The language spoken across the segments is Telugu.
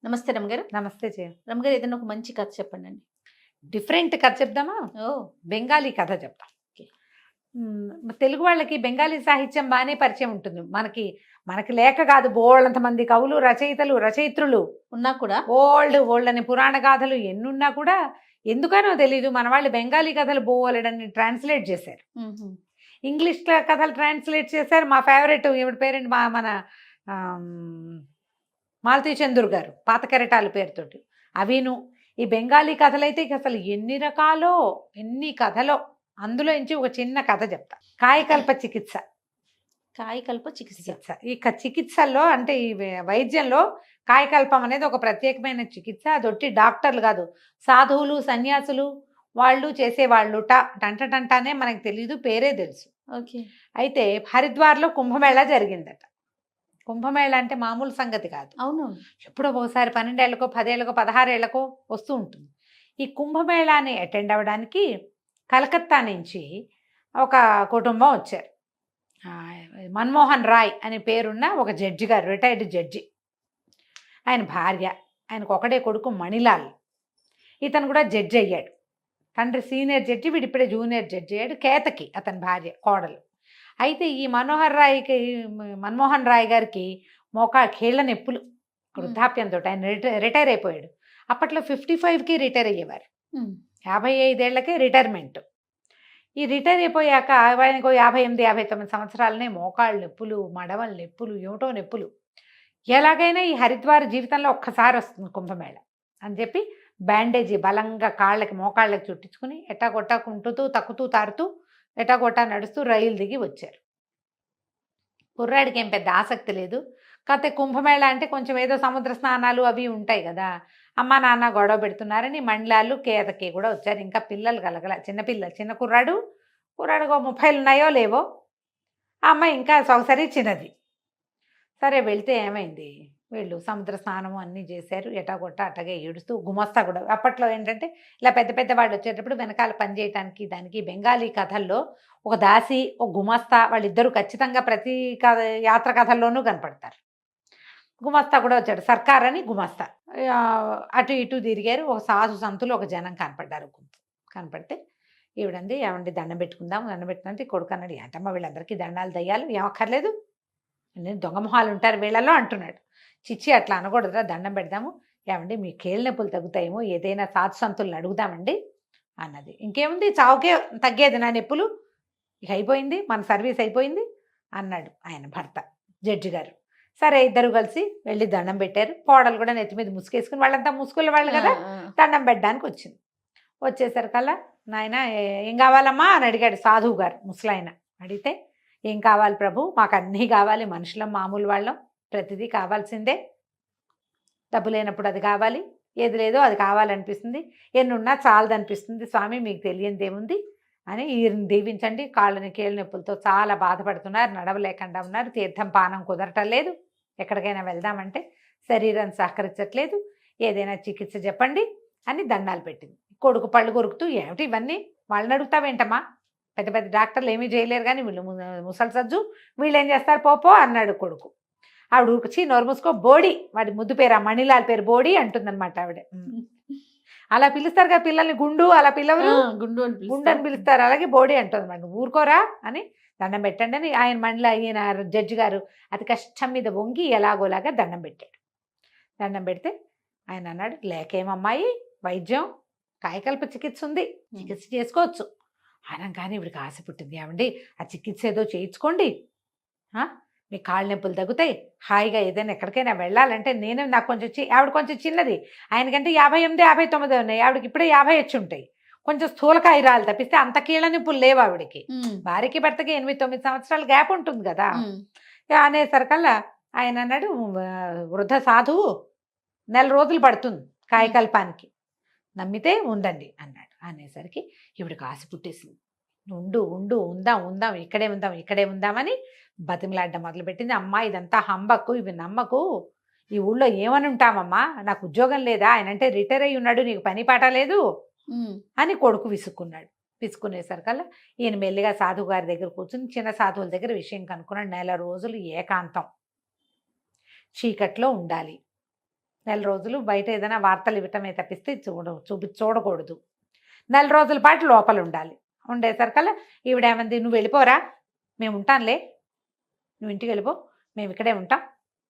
నమస్తే రమగారు. నమస్తే జయ. రమగారు ఏదైనా ఒక మంచి కథ చెప్పండండి. డిఫరెంట్ కథ చెప్దామా? ఓహ్! బెంగాలీ కథ చెప్తాం. ఓకే. తెలుగు వాళ్ళకి బెంగాలీ సాహిత్యం బాగానే పరిచయం ఉంటుంది. మనకి మనకి లేక కాదు, బోళ్ళంత మంది కవులు, రచయితలు, రచయిత్రులు ఉన్నా కూడా ఓల్డ్ అని పురాణ గాథలు ఎన్నున్నా కూడా ఎందుకనో తెలీదు మన వాళ్ళు బెంగాలీ కథలు బోలెడని ట్రాన్స్లేట్ చేశారు. హుహు. ఇంగ్లీష్ కథలు ట్రాన్స్లేట్ చేశారు. మా ఫేవరెట్ ఈవిడ పేరెంట్ మన ఆమ్, మాలతీ చందూర్ గారు, పాత కెరటాలు పేరుతోటి అవిను. ఈ బెంగాలీ కథలైతే ఇక అసలు ఎన్ని రకాలో, ఎన్ని కథలో. అందులో నుంచి ఒక చిన్న కథ చెప్తా. కాయకల్ప చికిత్స. కాయకల్ప చికిత్స. ఈ చికిత్సల్లో అంటే ఈ వైద్యంలో కాయకల్పం అనేది ఒక ప్రత్యేకమైన చికిత్స. అదొట్టి డాక్టర్లు కాదు, సాధువులు, సన్యాసులు వాళ్ళు చేసేవాళ్ళు. టంటనే మనకు తెలీదు, పేరే తెలుసు. ఓకే. అయితే హరిద్వార్లో కుంభమేళా జరిగిందట. కుంభమేళ అంటే మామూలు సంగతి కాదు. అవును. ఎప్పుడో ఒకసారి 12 ఏళ్ళకో 10 ఏళ్ళకో 16 ఏళ్ళకో వస్తూ ఉంటుంది. ఈ కుంభమేళాని అటెండ్ అవ్వడానికి కలకత్తా నుంచి ఒక కుటుంబం వచ్చారు. మన్మోహన్ రాయ్ అనే పేరున్న ఒక జడ్జి గారు, రిటైర్డ్ జడ్జి. ఆయన భార్య, ఆయనకు ఒకడే కొడుకు మణిలాల్. ఇతను కూడా జడ్జి అయ్యాడు. తండ్రి సీనియర్ జడ్జి, వీడు ఇప్పుడే జూనియర్ జడ్జి అయ్యాడు. కేతకి అతని భార్య, కోడలు. అయితే ఈ మన్మోహన్ రాయ్ గారికి కీళ్ళ నొప్పులు, వృద్ధాప్యంతో ఆయన రిటైర్ అయిపోయాడు. అప్పట్లో 55కి రిటైర్ అయ్యేవారు. 55 ఏళ్లకే రిటైర్మెంట్. ఈ రిటైర్ అయిపోయాక ఆయనకు 58, 59 సంవత్సరాలనే మోకాళ్ళ నొప్పులు, మడవల నొప్పులు, ఏమిటో నొప్పులు. ఎలాగైనా ఈ హరిద్వార్ జీవితంలో ఒక్కసారి వస్తుంది కుంభమేళ అని చెప్పి బ్యాండేజీ బలంగా కాళ్ళకి, మోకాళ్ళకి చుట్టించుకుని ఎట్టాగొట్టా కుంటుతూ తక్కుతూ తారుతూ ఎటాగొట్టా నడుస్తూ రైలు దిగి వచ్చారు. కుర్రాడికి ఏం పెద్ద ఆసక్తి లేదు. కాకపోతే కుంభమేళ అంటే కొంచెం ఏదో సముద్ర స్నానాలు అవి ఉంటాయి కదా. అమ్మ నాన్న గొడవ పెడుతున్నారని మండలాలు, కేతకి కూడా వచ్చారు. ఇంకా పిల్లలు కలగల, చిన్న కుర్రాడు 30 ఉన్నాయో లేవో. ఆ అమ్మాయి ఇంకా సొగసరి చిన్నది. సరే వెళ్తే ఏమైంది, వీళ్ళు సముద్ర స్నానం అన్నీ చేశారు. ఎటాగొట్ట అట్టగే ఏడుస్తూ, గుమస్తా కూడా అప్పట్లో ఏంటంటే ఇలా పెద్ద పెద్ద వాళ్ళు వచ్చేటప్పుడు వెనకాల పని చేయడానికి దానికి బెంగాలీ కథల్లో ఒక దాసి, ఒక గుమస్తా, వాళ్ళిద్దరూ ఖచ్చితంగా ప్రతి యాత్ర కథల్లోనూ కనపడతారు. గుమస్తా కూడా వచ్చాడు, సర్కార్ అని గుమస్తా. అటు ఇటు తిరిగారు. ఒక సాధు సంతులు ఒక జనం కనపడ్డారు. కనపడితే ఈవిడంది, ఏమండి దండం పెట్టుకుందాం, దండం పెట్టుకుంటే కొడుకు అన్నాడు, ఏంటమ్మా వీళ్ళందరికీ దండాలు దయ్యాలు ఏమక్కర్లేదు, నేను దొంగ మొహాలు ఉంటారు వీళ్ళలో అంటున్నాడు. చిచ్చి అట్లా అనకూడదురా, దండం పెడదాము, ఏమండి మీ కేళ్ళ నొప్పులు తగ్గుతాయేమో, ఏదైనా సాధు సంతులను అడుగుదామండి అన్నది. ఇంకేముంది, చావుకే తగ్గేది నా నొప్పులు, ఇక అయిపోయింది, మన సర్వీస్ అయిపోయింది అన్నాడు ఆయన భర్త, జడ్జి గారు. సరే ఇద్దరు కలిసి వెళ్ళి దండం పెట్టారు. కోడలు కూడా నెత్తి మీద ముసుకేసుకుని, వాళ్ళంతా ముసుగుల వాళ్ళు కదా, దండం పెట్టడానికి వచ్చింది. వచ్చేసరికల్లా నాయన ఏం కావాలమ్మా అని అడిగాడు సాధువు గారు, ముసలాయన. అడిగితే ఏం కావాలి ప్రభు, మాకు అన్నీ కావాలి, మనుషులం మామూలు వాళ్ళం, ప్రతిదీ కావాల్సిందే, డబ్బు లేనప్పుడు అది కావాలి, ఏది లేదో అది కావాలనిపిస్తుంది, ఎన్నున్నా చాలదనిపిస్తుంది స్వామి, మీకు తెలియంది ఏముంది అని ఈయన దీవించండి. కాళ్ళని కీళ్ళ నొప్పులతో చాలా బాధపడుతున్నారు, నడవలేకుండా ఉన్నారు, తీర్థం పానం కుదరటం లేదు, ఎక్కడికైనా వెళ్దామంటే శరీరం సహకరించట్లేదు, ఏదైనా చికిత్స చెప్పండి అని దండాలు పెట్టింది. కొడుకు పళ్ళు కొరుకుతూ, ఏమిటి ఇవన్నీ, వాళ్ళని అడుగుతావేంటమ్మా, పెద్ద పెద్ద డాక్టర్లు ఏమీ చేయలేరు కానీ వీళ్ళు ముసలి సజ్జు, వీళ్ళు ఏం చేస్తారు పోపో అన్నాడు కొడుకు. ఆవిడ ఉరిచి నోరు మూసుకో, బోడి, వాడి ముద్దు పేరు ఆ మణిలాల్ పేరు బోడి అంటుందన్నమాట ఆవిడ. అలా పిలుస్తారు కదా పిల్లల్ని, గుండు అలా పిల్లవరు, గుండు అని పిలుస్తారు, అలాగే బోడి అంటుంది అన్నమాట. ఊరుకోరా అని దండం పెట్టండి అని ఈయన జడ్జి గారు అతి కష్టం మీద వంగి ఎలాగోలాగా దండం పెట్టాడు. దండం పెడితే ఆయన అన్నాడు, లేకేమమ్మాయి, వైద్యం కాయకల్ప చికిత్స ఉంది, చికిత్స చేసుకోవచ్చు అనగానే ఇవిడికి ఆశ పుట్టింది. ఏమండి ఆ చికిత్స ఏదో చేయించుకోండి, మీ కాళ్ళ నొప్పులు తగ్గుతాయి, హాయిగా ఏదైనా ఎక్కడికైనా వెళ్ళాలంటే నాకు కొంచెం ఆవిడ కొంచెం చిన్నది, ఆయనకంటే 58, 59 ఉన్నాయి, ఆవిడకి ఇప్పుడే 50 వచ్చి ఉంటాయి, కొంచెం స్థూలకాయ రాలు తప్పిస్తే అంత కీళ్ళ నొప్పులు లేవు ఆవిడకి. భార్యకి భర్తకి 8, 9 సంవత్సరాల గ్యాప్ ఉంటుంది కదా. అనేసరికల్లా ఆయన అన్నాడు, వృద్ధ సాధువు 4 రోజులు పడుతుంది కాయకల్పానికి, నమ్మితే ఉండండి అన్నాడు. అనేసరికి ఇవిడికి ఆశ పుట్టేసింది. ఉందాం ఇక్కడే ఉందామని బతిమలాడ్డం మొదలుపెట్టింది. అమ్మా ఇదంతా హంబకు, ఇవి నమ్మకు, ఈ ఊళ్ళో ఏమని ఉంటామమ్మా, నాకు ఉద్యోగం లేదా, ఆయన అంటే రిటైర్ అయ్యి ఉన్నాడు, నీకు పని పాట లేదు అని కొడుకు విసుక్కున్నాడు. విసుక్కునేసరికల్లా ఈయన మెల్లిగా సాధువు గారి దగ్గర కూర్చుని చిన్న సాధువుల దగ్గర విషయం కనుక్కున్నాడు. 4 రోజులు ఏకాంతం, చీకట్లో ఉండాలి, నెల రోజులు బయట ఏదైనా వార్తలు ఇవ్వటమే తప్పిస్తే చూడకూడదు. నెల రోజుల పాటు లోపల ఉండాలి. ఉండేసరికల్లా ఈవిడేమంది, నువ్వు వెళ్ళిపోరా, మేము ఉంటానులే, నువ్వు ఇంటికి వెళ్ళిపో, మేము ఇక్కడే ఉంటాం,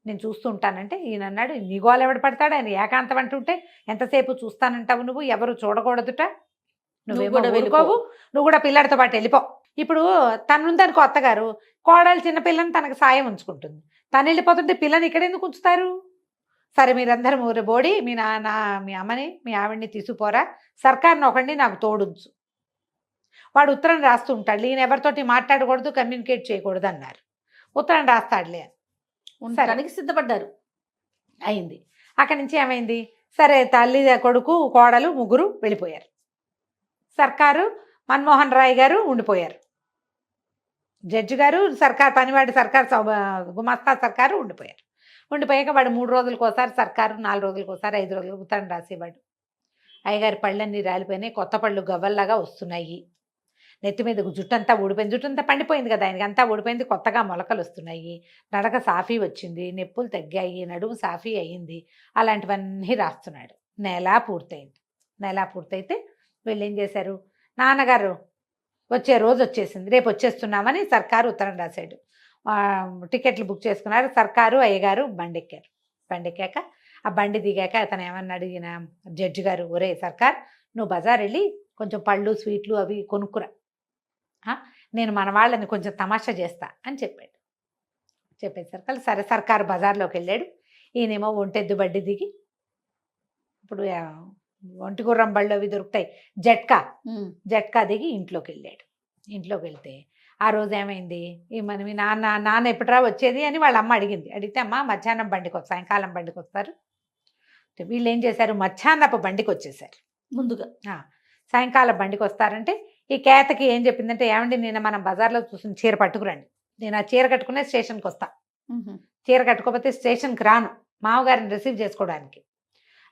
నేను చూస్తూ ఉంటానంటే ఈయన అన్నాడు, నీ గోలు ఎవడు పడతాడు, ఆయన ఏకాంతం అంటుంటే ఎంతసేపు చూస్తానంటావు, నువ్వు ఎవరు చూడకూడదుట, నువ్వేమో కూడా వెళ్ళిపో. ఊరుకోవు, నువ్వు కూడా పిల్లాడితో పాటు వెళ్ళిపో. ఇప్పుడు తనుందనుకో అత్తగారు, కోడలు చిన్నపిల్లని తనకు సాయం ఉంచుకుంటుంది, తను వెళ్ళిపోతుంటే పిల్లని ఇక్కడ ఎందుకు ఉంచుతారు? సరే మీరందరూ ఊరి బోడి మీ నాన్న మీ అమ్మని మీ ఆవిడ్ని తీసుకుపోరా, సర్కార్ని ఒకడిని నాకు తోడుంచు. వాడు ఉత్తరం రాస్తూ ఉంటాడు, ఈయన ఎవరితోటి మాట్లాడకూడదు, కమ్యూనికేట్ చేయకూడదు అన్నారు. ఉత్తరం రాస్తాడులే ఉండటానికి సిద్ధపడ్డారు. అయింది. అక్కడి నుంచి ఏమైంది, సరే తల్లి కొడుకు కోడలు ముగ్గురు వెళ్ళిపోయారు. సర్కారు మన్మోహన్ రాయ్ గారు ఉండిపోయారు, జడ్జి గారు సర్కార్ పనివాడి సర్కార్ గుమాస్తా సర్కారు ఉండిపోయారు. ఉండిపోయాక వాడు 3 రోజులకు ఒకసారి సర్కారు, 4 రోజులకు ఒకసారి, 5 రోజులకు ఉత్తరం రాసేవాడు. అయ్యగారి పళ్ళన్నీ రాలిపోయినాయి, కొత్త పళ్ళు గవ్వల్లాగా వస్తున్నాయి, నెత్తి మీద జుట్టంతా ఊడిపోయింది, జుట్టంతా పండిపోయింది కదా ఆయనకి, అంతా ఊడిపోయింది, కొత్తగా మొలకలు వస్తున్నాయి, నడక సాఫీ వచ్చింది, నొప్పులు తగ్గాయి, నడుము సాఫీ అయ్యింది, అలాంటివన్నీ రాస్తున్నాడు. నెల పూర్తయితే వీళ్ళు ఏం చేశారు, నాన్నగారు వచ్చే రోజు వచ్చేసింది, రేపు వచ్చేస్తున్నామని సర్కారు ఉత్తరం రాశాడు. టికెట్లు బుక్ చేసుకున్నారు. సర్కారు అయ్యగారు బండెక్కాక ఆ బండి దిగాక అతను ఏమన్నాడు, ఈయన జడ్జి గారు, ఒరే సర్కార్, నువ్వు బజార్ వెళ్ళి కొంచెం పళ్ళు స్వీట్లు అవి కొనుక్కురా, నేను మన వాళ్ళని కొంచెం తమాషా చేస్తా అని చెప్పేసరికి సరే సర్కారు బజార్లోకి వెళ్ళాడు. ఈయనేమో ఒంటెద్దు బండి దిగి, ఇప్పుడు ఒంటి గుర్రం బళ్ళు అవి దొరుకుతాయి, జట్కా దిగి ఇంట్లోకి వెళ్ళాడు. ఇంట్లోకి వెళ్తే ఆ రోజు ఏమైంది, మీ నాన్న ఎప్పుడురా వచ్చేది అని వాళ్ళ అమ్మ అడిగితే, అమ్మ మధ్యాహ్నం బండికి వస్తారు, సాయంకాలం బండికి వస్తారు. వీళ్ళు ఏం చేశారు, మధ్యాహ్నపు బండికి వచ్చేసారు ముందుగా. సాయంకాలం బండికి వస్తారంటే ఈ కేతకి ఏం చెప్పిందంటే, ఏమండి నేను మనం బజార్లో చూసిన చీర పట్టుకురండి, నేను ఆ చీర కట్టుకునే స్టేషన్కి వస్తా, చీర కట్టుకోకపోతే స్టేషన్కి రాను మామగారిని రిసీవ్ చేసుకోవడానికి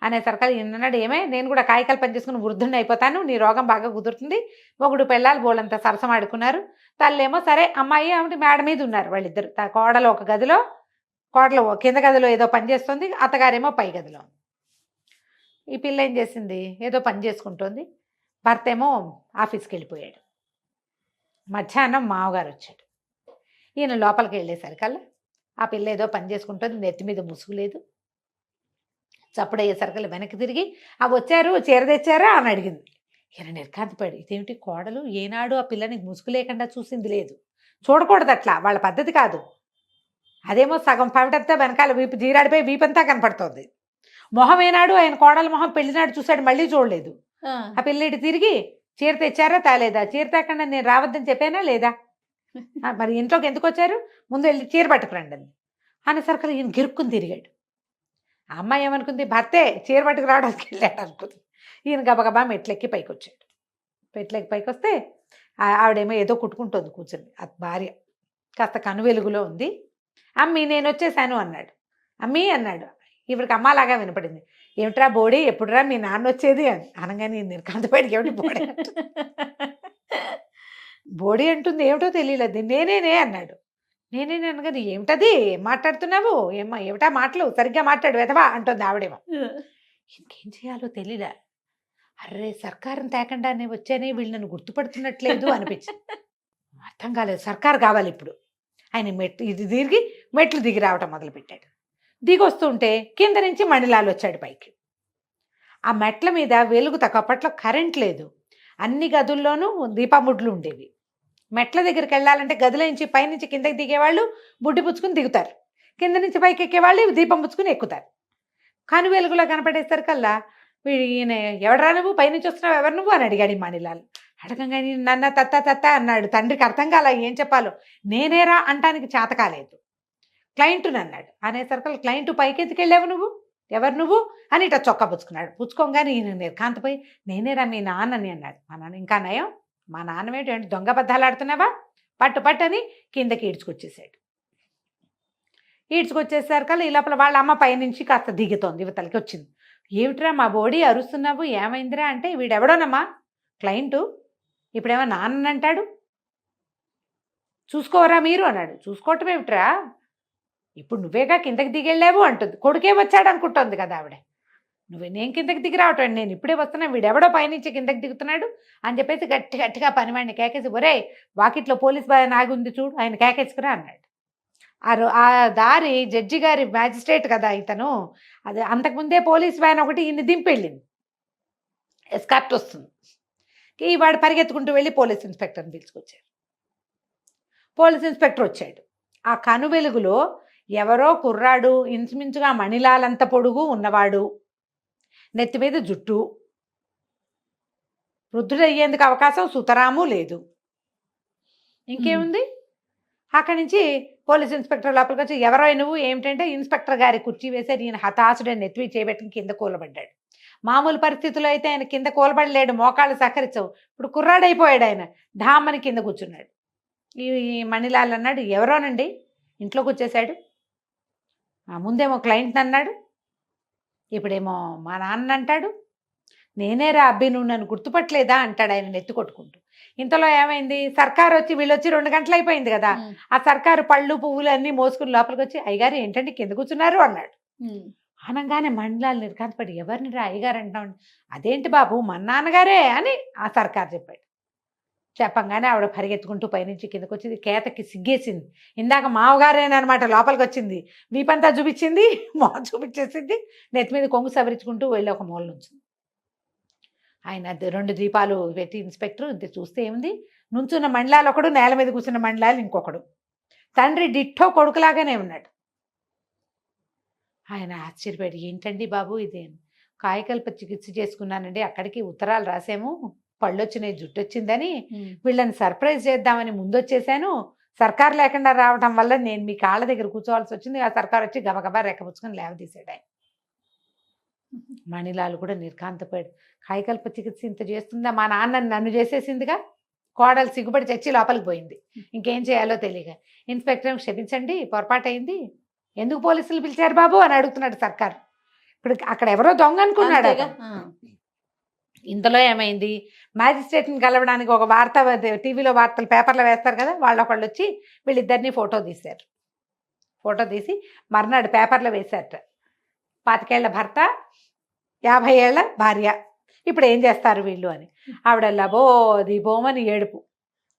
అనేసరికి ఈయనన్నాడు, ఏమే నేను కూడా కాయకాలు పనిచేసుకుని వృద్ధుని అయిపోతాను, నీ రోగం బాగా కుదురుతుంది. మొగుడు పెళ్ళాలు బోళ్ళంతా సరసం ఆడుకున్నారు. తల్లేమో సరే అమ్మాయి ఏమిటి మేడ మీద ఉన్నారు వాళ్ళిద్దరు, కోడలు ఒక గదిలో, కోడలు కింద గదిలో ఏదో పని చేస్తుంది, అత్తగారేమో పై గదిలో. ఈ పిల్ల ఏం చేసింది, ఏదో పని చేసుకుంటుంది, భర్త ఏమో ఆఫీస్కి వెళ్ళిపోయాడు. మధ్యాహ్నం మామగారు వచ్చాడు. ఈయన లోపలికి వెళ్ళేసరికల్లా ఆ పిల్ల ఏదో పని చేసుకుంటుంది, నెత్తి మీద ముసుగు లేదు. చప్పుడయ్యేసరికల్లా వెనక్కి తిరిగి, వచ్చారు చీర తెచ్చారా అని అడిగింది. ఈయన నిర్కాంతపడి, ఇదేమిటి కోడలు ఏనాడు ఆ పిల్లని ముసుగు లేకుండా చూసింది లేదు, చూడకూడదు అట్లా, వాళ్ళ పద్ధతి కాదు. అదేమో సగం పవిటంతా వెనకాల వీపు జీరాడిపోయి వీపంతా కనపడుతుంది. మొహం ఏనాడు ఆయన కోడల మొహం పెళ్లినాడు చూశాడు, మళ్ళీ చూడలేదు. ఆ పిల్లటి తిరిగి, చీర తెచ్చారా తాలేదా, చీర తేకుండా నేను రావద్దని చెప్పానా లేదా, మరి ఇంట్లోకి ఎందుకు వచ్చారు, ముందు వెళ్ళి చీర పట్టుకురండి అని అనేసరికి ఈయన గిరుక్కుని తిరిగాడు. ఆ అమ్మాయి ఏమనుకుంది, భర్తే చీర పట్టుకు రావడానికి వెళ్ళాడు అనుకుంది. ఈయన గబగబా మెట్లెక్కి పైకి వచ్చాడు. మెట్లెక్కి పైకి వస్తే ఆవిడేమో ఏదో కుట్టుకుంటుంది కూర్చొని, ఆ భార్య కాస్త కను వెలుగులో ఉంది. అమ్మి నేను వచ్చేసాను అన్నాడు. అమ్మీ అన్నాడు. ఇవిడికి అమ్మలాగా వినపడింది. ఏమిట్రా బోడీ, ఎప్పుడురా మీ నాన్న వచ్చేది అని అనగానే నిర్కాంతపడికి, ఏమిటి బోడీ బోడీ అంటుంది, ఏమిటో తెలియలేదు. నేనేనే అన్నాడు. నేనేనే అనగానే, ఏమిటది, ఏం మాట్లాడుతున్నావు, ఏమిటా మాటలు, సరిగ్గా మాట్లాడు వెధవా అంటుంది ఆవిడేమో. ఇంకేం చేయాలో తెలియదా, అర్రే సర్కారం తేకుండానే వచ్చానే, వీళ్ళు నన్ను గుర్తుపడుతున్నట్లేదు అనిపించింది. అర్థం కాలేదు, సర్కారు కావాలి ఇప్పుడు. ఆయన మెట్లు దిగి రావటం మొదలుపెట్టాడు. దిగి వస్తుంటే కింద నుంచి మణిలాల్ వచ్చాడు పైకి. ఆ మెట్ల మీద వెలుగు అప్పట్లో కరెంట్ లేదు, అన్ని గదుల్లోనూ దీపముడ్లు ఉండేవి. మెట్ల దగ్గరికి వెళ్ళాలంటే గదిలో నుంచి పైనుంచి కిందకి దిగేవాళ్ళు బుడ్డి పుచ్చుకుని దిగుతారు, కింద నుంచి పైకి ఎక్కేవాళ్ళు దీపం పుచ్చుకుని ఎక్కుతారు. కను వెలుగులో కనపడేసరికల్లా ఈయన, ఎవడరా నువ్వు, పైనుంచి వస్తున్నావు, ఎవరు నువ్వు అని అడిగాడు ఈ మణిలాల్. అడగంగానే నన్న తత్త అన్నాడు. తండ్రికి అర్థం కాల ఏం చెప్పాలో. నేనేరా అంటానికి చేత కాలేదు. క్లయింట్ని అన్నాడు. అనేసరికి క్లయింట్ పైకి ఎత్తుకెళ్ళావు నువ్వు, ఎవరు నువ్వు అని ఇట్లా చొక్కా పుచ్చుకున్నాడు. పుచ్చుకోగానే ఈయన నిర్కాంతపోయి, నేనేరా మీ నాన్నని అన్నాడు. మా నాన్న ఇంకా నయం, మా నాన్నమేంటి దొంగ బద్దాలు ఆడుతున్నావా, పట్టు అని కిందకి ఈడ్చుకొచ్చేసాడు. ఈడ్చుకొచ్చేసరికల్లా ఈ లోపల వాళ్ళ అమ్మ పైనుంచి కాస్త దిగుతోంది, యువతలకి వచ్చింది. ఏమిట్రా మా బోడీ అరుస్తున్నావు, ఏమైందిరా అంటే, వీడెవడోనమ్మా క్లయింటు, ఇప్పుడేమో నాన్నంటాడు, చూసుకోవరా మీరు అన్నాడు. చూసుకోవటం ఏమిట్రా, ఇప్పుడు నువ్వేగా కిందకి దిగెళ్ళావు అంటుంది. కొడుకే వచ్చాడు అనుకుంటోంది కదా ఆవిడ. నేను కిందకి దిగి రావటం, నేను ఇప్పుడే వస్తున్నా, వీడెవడో పైనుంచి కిందకి దిగుతున్నాడు అని చెప్పేసి గట్టిగా పనివాడిని కేకేసి, ఒరే వాకిట్లో పోలీస్ బాయ్ ఆగి ఉంది చూడు, ఆయన కేకేసుకురా అన్నాడు. ఆ దారి జడ్జి గారి మ్యాజిస్ట్రేట్ కదా ఇతను, అది అంతకుముందే పోలీస్ వ్యాన్ ఒకటి ఈయన్ని దింపెళ్ళింది, ఎస్కార్ట్ వస్తుంది. వాడు పరిగెత్తుకుంటూ వెళ్ళి పోలీస్ ఇన్స్పెక్టర్ని పిలుచుకొచ్చారు. పోలీస్ ఇన్స్పెక్టర్ వచ్చాడు. ఆ కను వెలుగులో ఎవరో కుర్రాడు, ఇంచుమించుగా మణిలాలంత పొడుగు ఉన్నవాడు, నెత్తి మీద జుట్టు, వృద్ధుడయ్యేందుకు అవకాశం సుతరాము లేదు. ఇంకేముంది? అక్కడి నుంచి పోలీస్ ఇన్స్పెక్టర్ లోపలికి వచ్చి, ఎవరో నువ్వు ఏమిటంటే, ఇన్స్పెక్టర్ గారి కుర్చీ వేశారు. ఈయన హతాశుడని నెత్తివి చేయబెట్టుకుని కింద కూలబడ్డాడు. మామూలు పరిస్థితుల్లో అయితే ఆయన కింద కూలబడలేడు, మోకాళ్ళు సహకరించవు. ఇప్పుడు కుర్రాడైపోయాడు ఆయన, ఢామ్మని కింద కూర్చున్నాడు. ఈ మణిలాల్ అన్నాడు, ఎవరోనండి, ఇంట్లోకి వచ్చేసాడు. ముందేమో క్లయింట్ అన్నాడు, ఇప్పుడేమో మా నాన్న అంటాడు. నేనే రా అబ్బి, నువ్వు నన్ను గుర్తుపట్టలేదా అంటాడు ఆయన నెత్తి కొట్టుకుంటూ. ఇంతలో ఏమైంది, సర్కారు వచ్చి వీళ్ళొచ్చి 2 గంటలు అయిపోయింది కదా. ఆ సర్కారు పళ్ళు పువ్వులు అన్నీ మోసుకుని లోపలికి వచ్చి, అయ్యగారు ఏంటంటే కింద కూర్చున్నారు అన్నాడు. అనగానే మణిలాల్ నిర్ఘాంతపడి, ఎవరిని రా అయ్యగారు అంటాం. అదేంటి బాబు, మన నాన్నగారే అని ఆ సర్కారు చెప్పాడు. చెప్పంగానే ఆవిడ పరిగెత్తుకుంటూ పైనుంచి కిందకు వచ్చింది. కేతకి సిగ్గేసింది. ఇందాక మావగారేనమాట లోపలికి వచ్చింది, వీపంతా చూపించింది, మొహం చూపించేసింది, నెత్తి మీద కొంగు సవరించుకుంటూ వెళ్ళి ఒక మూల నుంచి ఆయన 2 దీపాలు పెట్టి ఇన్స్పెక్టర్ చూస్తే ఏముంది, నుంచున్న మండలాలు ఒకడు, నేల మీద కూర్చున్న మండలాలు ఇంకొకడు. తండ్రి డిట్టో కొడుకులాగానే ఉన్నాడు. ఆయన ఆశ్చర్యపోయాడు, ఏంటండి బాబు ఇదే, కాయకల్ప చికిత్స చేసుకున్నానండి, అక్కడికి ఉత్తరాలు రాసాము, పళ్ళు వచ్చినాయి, జుట్టు వచ్చిందని, వీళ్ళని సర్ప్రైజ్ చేద్దామని ముందొచ్చేసాను. సర్కారు లేకుండా రావడం వల్ల నేను మీ కాళ్ళ దగ్గర కూర్చోవాల్సి వచ్చింది. ఆ సర్కారు వచ్చి గబగబా రెక్కపుచ్చుకొని లేవదీశాడు ఆయన. మణిలాల్ కూడా నిర్ఘాంతపోయాడు. కాయకల్ప చికిత్స ఇంత చేస్తుందా, మా నాన్న నన్ను చేసేసిందిగా. కోడలు సిగ్గుపడి చచ్చి లోపలికి పోయింది. ఇంకేం చేయాలో తెలియక ఇన్స్పెక్టర్, క్షమించండి పొరపాటు అయింది, ఎందుకు పోలీసులు పిలిచారు బాబు అని అడుగుతున్నాడు సర్కారు. ఇప్పుడు అక్కడ ఎవరో దొంగ అనుకున్నాడు. ఇంతలో ఏమైంది, మ్యాజిస్ట్రేట్ని కలవడానికి ఒక వార్త, టీవీలో వార్తలు పేపర్లో వేస్తారు కదా, వాళ్ళొకళ్ళు వచ్చి వీళ్ళిద్దరినీ ఫోటో తీశారు. ఫోటో తీసి మర్నాడు పేపర్లో వేశారట, 25 ఏళ్ల భర్త, 50 ఏళ్ల భార్య, ఇప్పుడు ఏం చేస్తారు వీళ్ళు అని. ఆవిడ లబోది బోమని ఏడుపు,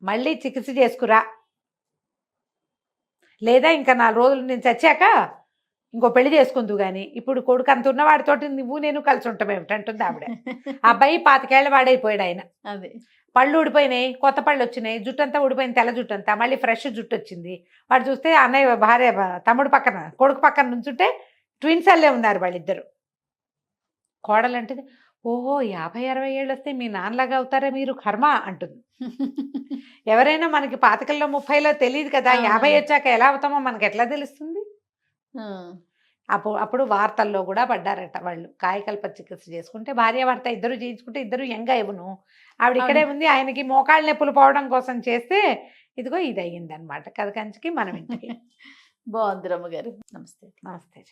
మళ్ళీ చికిత్స చేసుకురా, లేదా ఇంకా 4 రోజులు నేను చచ్చాక ఇంకో పెళ్లి చేసుకుందు కానీ ఇప్పుడు కొడుకు అంత ఉన్నవాడితోటి నువ్వు నేను కలిసి ఉంటాం ఏమిటంటుంది ఆవిడ. అబ్బాయి 25 ఏళ్ల వాడైపోయాడు ఆయన. అదే పళ్ళు ఊడిపోయినాయి, కొత్త పళ్ళు వచ్చినాయి, జుట్టు అంతా ఊడిపోయింది, తెల్ల జుట్టు అంతా, మళ్ళీ ఫ్రెష్ జుట్టు వచ్చింది. వాడు చూస్తే అన్నయ్య భార్య తమ్ముడు పక్కన, కొడుకు పక్కన నుంచుంటే ట్విన్స్ అల్లే ఉన్నారు వాళ్ళిద్దరు. కోడలంటే, ఓహో 50-60 ఏళ్ళు వస్తే మీ నాన్నలాగా అవుతారా మీరు, కర్మ అంటుంది. ఎవరైనా మనకి 25లో 30లో తెలియదు కదా, 50 వచ్చాక ఎలా అవుతామో మనకి ఎట్లా తెలుస్తుంది. అప్పుడు వార్తల్లో కూడా పడ్డారట వాళ్ళు. కాయకల్ప చికిత్స చేసుకుంటే భార్యాభర్త ఇద్దరు చేయించుకుంటే ఇద్దరు యంగ్ అయ్యను. ఆవిడ ఇక్కడే ఉంది, ఆయనకి మోకాళ్ళ నొప్పులు పోవడం కోసం చేస్తే ఇదిగో ఇది అయ్యింది అనమాట. కథ కంచికి మనం ఇంటికి. బాగుంది రమ్మగారు. నమస్తే. నమస్తే.